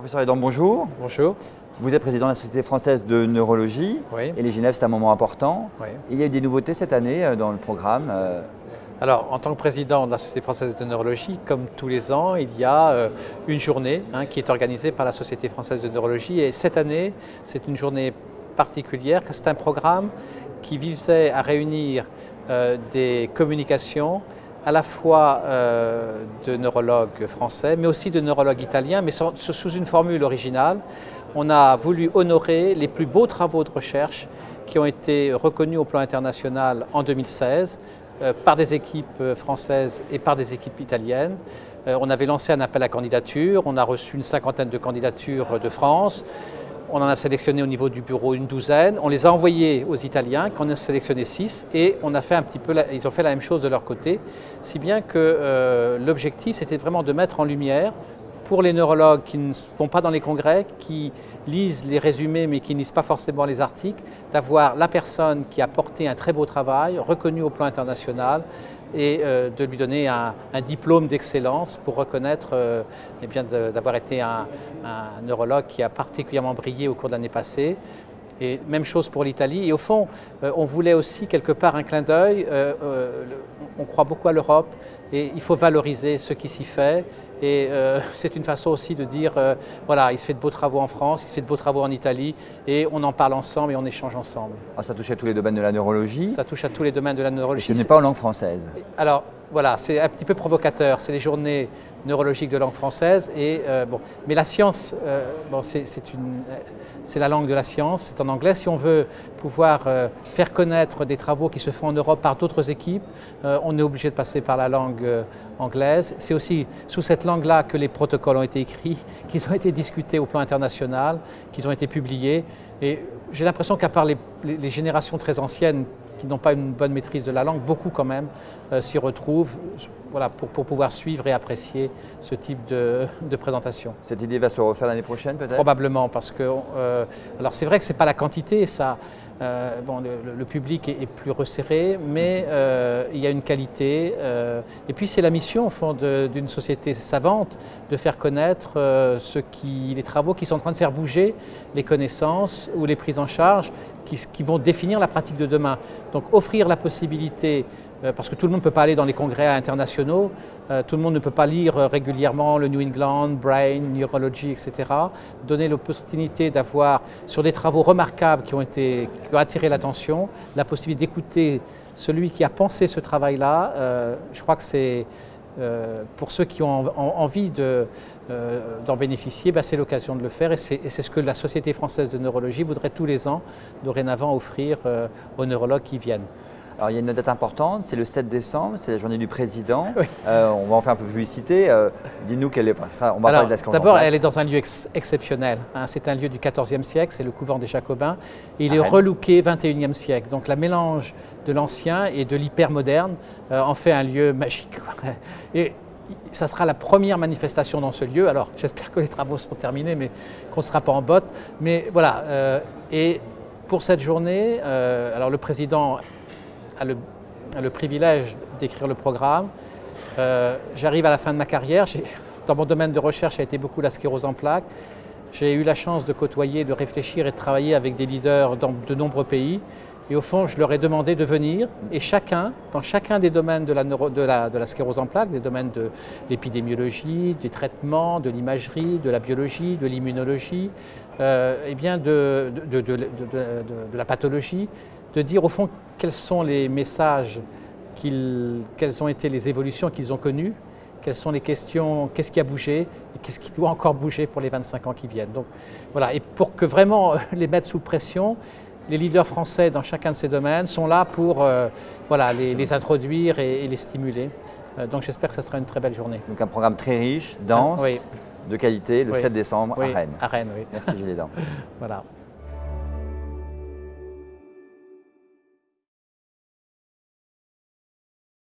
Professeur Adam, bonjour. Bonjour. Vous êtes président de la Société française de neurologie. Oui. Et les Genèves, c'est un moment important. Oui. Et il y a eu des nouveautés cette année dans le programme. Alors, en tant que président de la Société française de neurologie, comme tous les ans, il y a une journée qui est organisée par la Société française de neurologie. Et cette année, c'est une journée particulière. C'est un programme qui visait à réunir des communications à la fois de neurologues français, mais aussi de neurologues italiens, mais sous une formule originale. On a voulu honorer les plus beaux travaux de recherche qui ont été reconnus au plan international en 2016 par des équipes françaises et par des équipes italiennes. On avait lancé un appel à candidature, on a reçu une cinquantaine de candidatures de France. On en a sélectionné au niveau du bureau une douzaine, on les a envoyés aux Italiens, qu'on a sélectionné 6 et on a fait un petit peu, ils ont fait la même chose de leur côté, si bien que l'objectif c'était vraiment de mettre en lumière pour les neurologues qui ne vont pas dans les congrès, qui lisent les résumés mais qui ne lisent pas forcément les articles, d'avoir la personne qui a porté un très beau travail, reconnu au plan international, et de lui donner un diplôme d'excellence pour reconnaître d'avoir été un neurologue qui a particulièrement brillé au cours de l'année passée. Et même chose pour l'Italie. Et au fond, on voulait aussi quelque part un clin d'œil. On croit beaucoup à l'Europe et il faut valoriser ce qui s'y fait. Et c'est une façon aussi de dire, voilà, il se fait de beaux travaux en France, il se fait de beaux travaux en Italie, et on en parle ensemble et on échange ensemble. Alors, ça touche à tous les domaines de la neurologie. Ça touche à tous les domaines de la neurologie. Ce n'est pas en langue française. Alors, voilà, c'est un petit peu provocateur. C'est les journées neurologiques de langue française. Et, mais la science, c'est la langue de la science, c'est en anglais. Si on veut pouvoir faire connaître des travaux qui se font en Europe par d'autres équipes, on est obligé de passer par la langue anglaise. C'est aussi sous cette langue-là que les protocoles ont été écrits, qu'ils ont été discutés au plan international, qu'ils ont été publiés. Et j'ai l'impression qu'à part les générations très anciennes qui n'ont pas une bonne maîtrise de la langue, beaucoup quand même s'y retrouvent, voilà, pour pouvoir suivre et apprécier ce type de présentation. Cette idée va se refaire l'année prochaine peut-être? Probablement, parce que alors c'est vrai que ce n'est pas la quantité, ça. Le public est plus resserré, mais il y a une qualité. Et puis c'est la mission au fond d'une société savante de faire connaître les travaux qui sont en train de faire bouger les connaissances ou les prises en charge qui vont définir la pratique de demain. Donc offrir la possibilité, parce que tout le monde ne peut pas aller dans les congrès internationaux, tout le monde ne peut pas lire régulièrement le New England, Brain, Neurology, etc. Donner l'opportunité d'avoir, sur des travaux remarquables qui ont attiré l'attention, la possibilité d'écouter celui qui a pensé ce travail-là. Je crois que c'est, pour ceux qui ont envie d'en bénéficier, c'est l'occasion de le faire et c'est ce que la Société française de neurologie voudrait tous les ans, dorénavant, offrir aux neurologues qui viennent. Alors, il y a une date importante, c'est le 7 décembre, c'est la journée du président. Oui. On va en faire un peu de publicité. Dis-nous quelle est. On va parler de la sclérose. D'abord, elle est dans un lieu exceptionnel. C'est un lieu du XIVe siècle, c'est le couvent des Jacobins. Et il est relooké 21e siècle. Donc, la mélange de l'ancien et de l'hyper-moderne en fait un lieu magique. Et ça sera la première manifestation dans ce lieu. Alors, j'espère que les travaux seront terminés, mais qu'on ne sera pas en botte. Mais voilà. Et pour cette journée, alors le président a le privilège d'écrire le programme. J'arrive à la fin de ma carrière. Dans mon domaine de recherche, ça a été beaucoup la sclérose en plaques. J'ai eu la chance de côtoyer, de réfléchir et de travailler avec des leaders dans de nombreux pays. Et au fond, je leur ai demandé de venir et dans chacun des domaines de la sclérose en plaques, des domaines de l'épidémiologie, des traitements, de l'imagerie, de la biologie, de l'immunologie, de la pathologie, de dire au fond quels sont les messages, quelles ont été les évolutions qu'ils ont connues, quelles sont les questions, qu'est-ce qui a bougé et qu'est-ce qui doit encore bouger pour les 25 ans qui viennent. Donc, voilà. Et pour que vraiment les mettre sous pression, les leaders français dans chacun de ces domaines sont là pour les introduire et les stimuler. Donc j'espère que ce sera une très belle journée. Donc un programme très riche, dense, oui. de qualité, le 7 décembre à Rennes. À Rennes, oui. Merci Gilles Adam. Voilà.